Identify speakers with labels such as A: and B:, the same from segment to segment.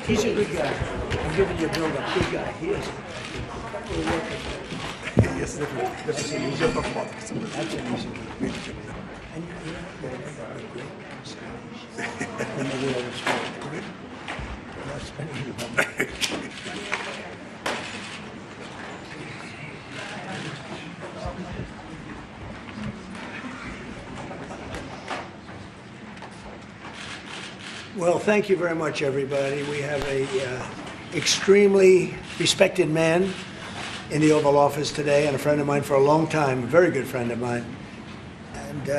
A: He's a good guy. I'm giving you a build-up. Good guy. He is.
B: Yes, definitely. That's an easier talk about.
A: That's an easy one. And you know, they're great. And they will always fall. That's spending Well, thank you very much, everybody. We have a extremely respected man in the Oval Office today, and a friend of mine for a long time, a very good friend of mine. And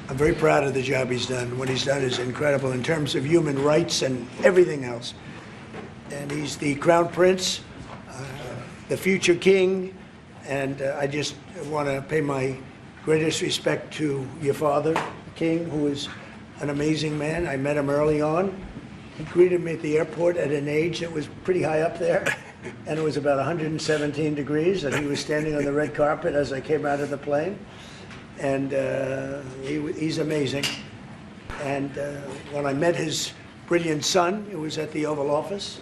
A: I'm very proud of the job he's done. What he's done is incredible in terms of human rights and everything else. And he's the Crown Prince, the future king, and I just want to pay my greatest respect to your father, the king, who is an amazing man. I met him early on. He greeted me at the airport at an age that was pretty high up there, and it was about 117 degrees, and he was standing on the red carpet as I came out of the plane. And he's amazing. And when I met his brilliant son, it was at the Oval Office.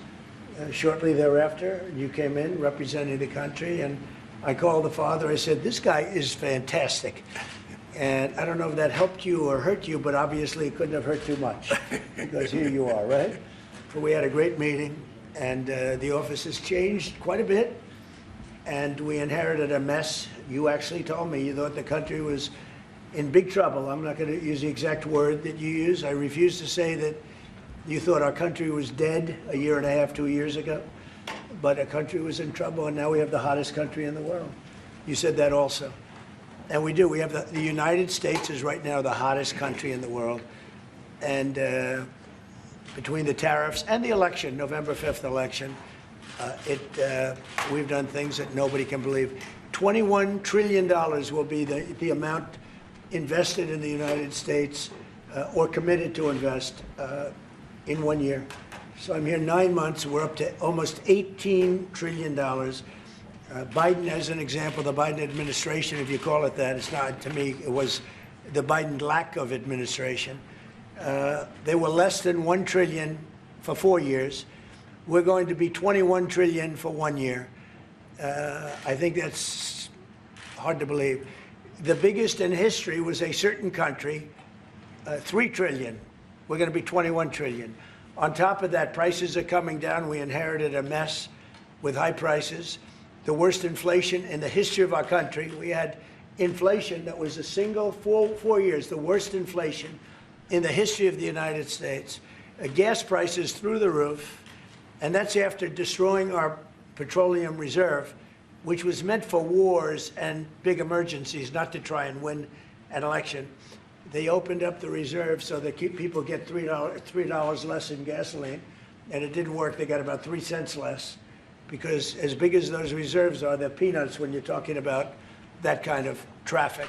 A: Shortly thereafter, you came in representing the country, and I called the father. I said, "This guy is fantastic." And I don't know if that helped you or hurt you, but obviously it couldn't have hurt too much, because here you are, right? But we had a great meeting, and the office has changed quite a bit, and we inherited a mess. You actually told me you thought the country was in big trouble. I'm not going to use the exact word that you use. I refuse to say that you thought our country was dead a year and a half, 2 years ago, but our country was in trouble, and now we have the hottest country in the world. You said that also. And we do. We have the United States is right now the hottest country in the world. And between the tariffs and the election, November 5th election, we've done things that nobody can believe. $21 trillion will be the amount invested in the United States or committed to invest in 1 year. So I'm here 9 months. We're up to almost $18 trillion. Biden, as an example, the Biden administration, if you call it that, it's not, to me, it was the Biden lack of administration. They were less than $1 trillion for 4 years. We're going to be $21 trillion for 1 year. I think that's hard to believe. The biggest in history was a certain country, $3 trillion. We're going to be $21 trillion. On top of that, prices are coming down. We inherited a mess with high prices. The worst inflation in the history of our country. We had inflation that was a single 4 years, the worst inflation in the history of the United States. Gas prices through the roof, and that's after destroying our petroleum reserve, which was meant for wars and big emergencies, not to try and win an election. They opened up the reserve so that people get $3 less in gasoline, and it didn't work. They got about 3 cents less, because as big as those reserves are, they're peanuts when you're talking about that kind of traffic.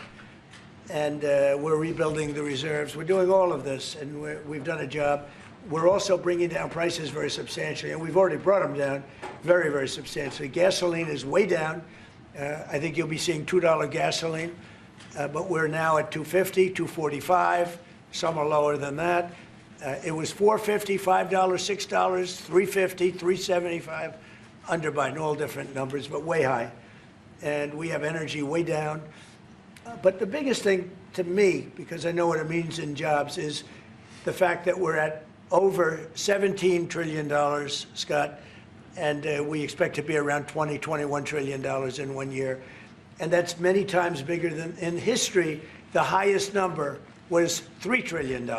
A: And we're rebuilding the reserves. We're doing all of this, and we've done a job. We're also bringing down prices very substantially, and we've already brought them down very, very substantially. Gasoline is way down. I think you'll be seeing $2 gasoline, but we're now at $2.50, $2.45. Some are lower than that. It was $4.50, $5, $6, $3.50, $3.75. Under Biden, all different numbers, but way high. And we have energy way down. But the biggest thing to me, because I know what it means in jobs, is the fact that we're at over $17 trillion, Scott, and we expect to be around $21 trillion in 1 year. And that's many times bigger than in history. The highest number was $3 trillion.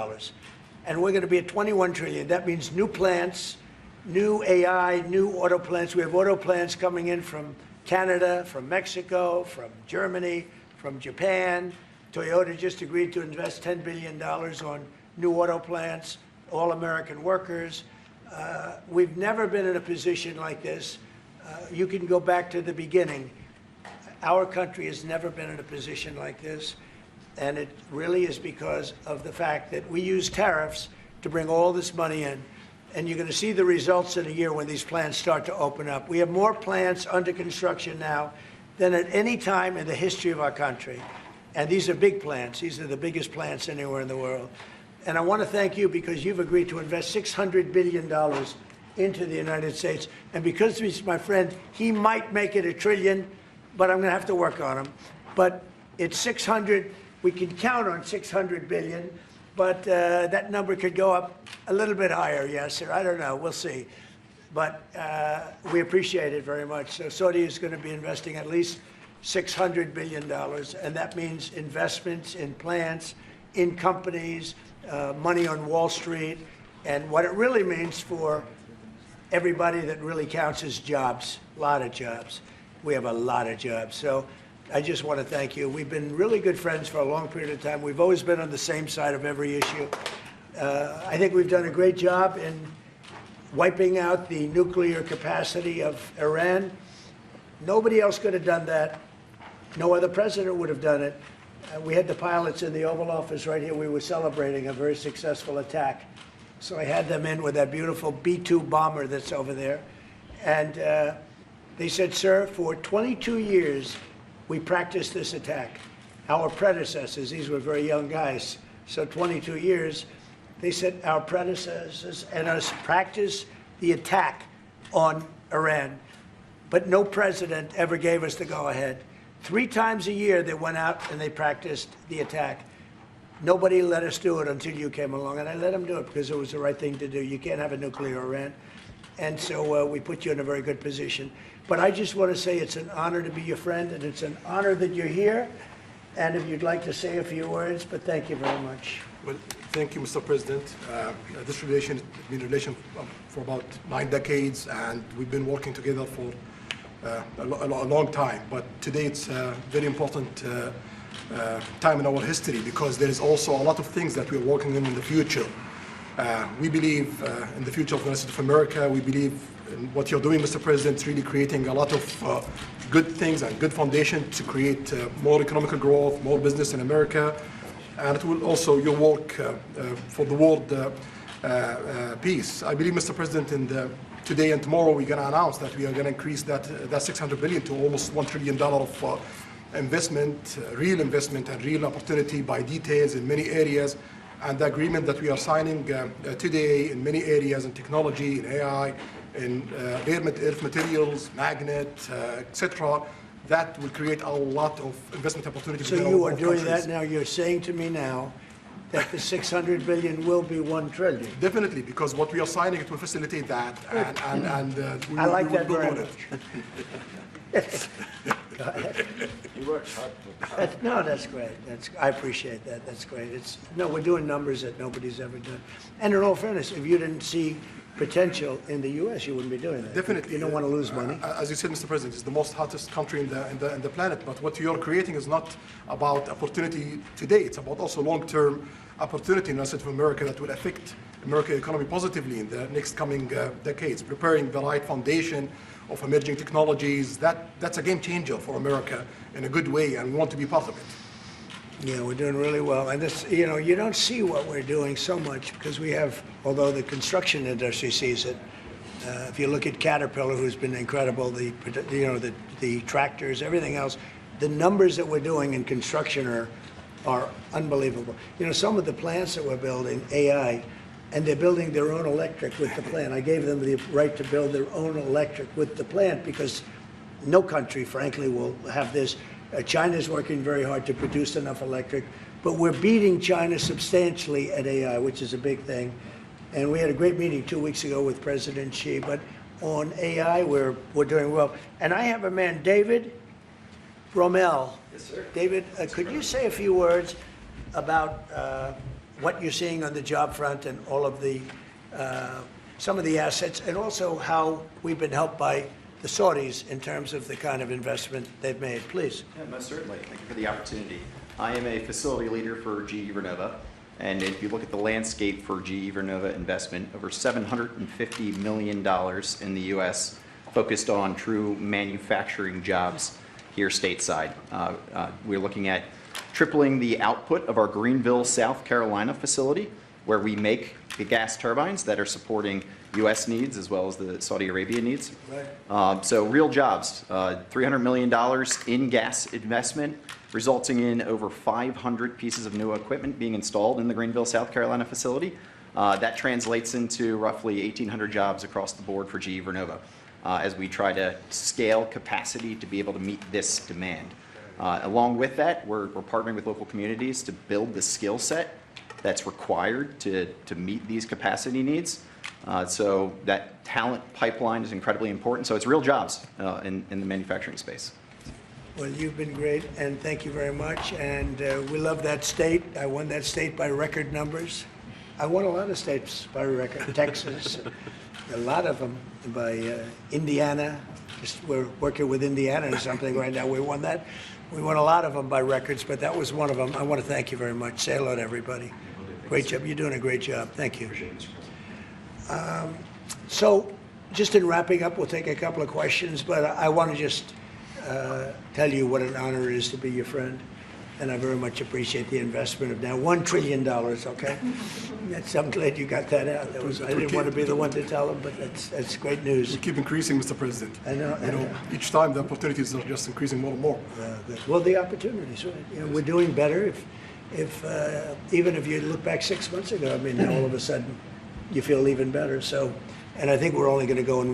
A: And we're going to be at $21 trillion. That means new plants, new AI, new auto plants. We have auto plants coming in from Canada, from Mexico, from Germany, from Japan. Toyota just agreed to invest $10 billion on new auto plants, all American workers. We've never been in a position like this. You can go back to the beginning. Our country has never been in a position like this. And it really is because of the fact that we use tariffs to bring all this money in. And you're going to see the results in a year when these plants start to open up. We have more plants under construction now than at any time in the history of our country. And these are big plants. These are the biggest plants anywhere in the world. And I want to thank you because you've agreed to invest $600 billion into the United States. And because he's my friend, he might make it $1 trillion, but I'm going to have to work on him. But it's 600. We can count on 600 billion, but that number could go up a little bit higher, yes, or I don't know. We'll see. But we appreciate it very much. So Saudi is going to be investing at least $600 billion, and that means investments in plants, in companies, money on Wall Street, and what it really means for everybody that really counts is jobs, a lot of jobs. We have a lot of jobs. So I just want to thank you. We've been really good friends for a long period of time. We've always been on the same side of every issue. I think we've done a great job in wiping out the nuclear capacity of Iran. Nobody else could have done that. No other president would have done it. We had the pilots in the Oval Office right here. We were celebrating a very successful attack. So I had them in with that beautiful B-2 bomber that's over there. And they said, sir, for 22 years, we practiced this attack. Our predecessors, these were very young guys, so 22 years, they said our predecessors and us practiced the attack on Iran. But no president ever gave us the go-ahead. 3 times a year they went out and they practiced the attack. Nobody let us do it until you came along, and I let them do it because it was the right thing to do. You can't have a nuclear Iran. And so we put you in a very good position. But I just want to say it's an honor to be your friend, and it's an honor that you're here. And if you'd like to say a few words, but thank you very much.
B: Well, thank you, Mr. President. This relation has been a relation for about 9 decades, and we've been working together for a long time. But today it's a very important time in our history because there is also a lot of things that we're working on in the future. We believe in the future of the United States of America. We believe in what you're doing, Mr. President. It's really creating a lot of good things and good foundation to create more economic growth, more business in America. And it will also, your work for the world peace. I believe, Mr. President, today and tomorrow we're going to announce that we are going to increase that $600 billion to almost $1 trillion of investment, real investment and real opportunity by details in many areas. And the agreement that we are signing today in many areas in technology, in AI, in earth materials, magnet, etc., that will create a lot of investment opportunities.
A: So you are doing that now. You're saying to me now that the $600 billion will be $1 trillion.
B: Definitely, because what we are signing, it will facilitate that. And
A: I like that very much. Go ahead.
C: You worked hard.
A: No, that's great. I appreciate that. That's great. We're doing numbers that nobody's ever done. And in all fairness, if you didn't see potential in the U.S., you wouldn't be doing that.
B: Definitely.
A: You don't want to lose money.
B: As you said, Mr. President, it's the most hottest country in the planet. But what you're creating is not about opportunity today. It's about also long-term opportunity in the United States of America that will affect American economy positively in the next coming decades, preparing the right foundation of emerging technologies. That's a game changer for America in a good way, and we want to be part of it.
A: Yeah, we're doing really well. And this, you don't see what we're doing so much because we have, although the construction industry sees it. If you look at Caterpillar, who's been incredible, the tractors, everything else, the numbers that we're doing in construction are unbelievable. Some of the plants that we're building, AI, and they're building their own electric with the plant. I gave them the right to build their own electric with the plant because no country, frankly, will have this. China's working very hard to produce enough electric, but we're beating China substantially at AI, which is a big thing. And we had a great meeting 2 weeks ago with President Xi, but on AI, we're doing well. And I have a man, David Rommel.
C: Yes, sir.
A: David, could you say a few words about what you're seeing on the job front and all of the some of the assets, and also how we've been helped by the Saudis in terms of the kind of investment they've made, please.
C: Yeah, most certainly. Thank you for the opportunity. I am a facility leader for GE Vernova, and if you look at the landscape for GE Vernova investment, over $750 million in the U.S. focused on true manufacturing jobs here stateside. We're looking at tripling the output of our Greenville, South Carolina facility, where we make gas turbines that are supporting U.S. needs as well as the Saudi Arabia needs.
A: Right.
C: So real jobs, $300 million in gas investment, resulting in over 500 pieces of new equipment being installed in the Greenville, South Carolina facility. That translates into roughly 1,800 jobs across the board for GE Vernova as we try to scale capacity to be able to meet this demand. Along with that, we're partnering with local communities to build the skill set that's required to meet these capacity needs. So that talent pipeline is incredibly important. So it's real jobs in the manufacturing space.
A: Well, you've been great, and thank you very much. And we love that state. I won that state by record numbers. I won a lot of states by record. Texas, a lot of them by Indiana. Just we're working with Indiana or something right now. We won that. We won a lot of them by records, but that was one of them. I want to thank you very much. Say hello to everybody. Great job. You're doing a great job. Thank you. So just in wrapping up, we'll take a couple of questions, but I want to just tell you what an honor it is to be your friend. And I very much appreciate the investment of now $1 trillion, okay? I'm glad you got that out. I didn't want to be the one to tell them, but that's great news.
B: We keep increasing, Mr. President.
A: I know.
B: Each time the opportunities are just increasing more and more.
A: Well, the opportunities, right? You know, we're doing better. If even if you look back 6 months ago, I mean, now all of a sudden you feel even better. So, and I think we're only going to go in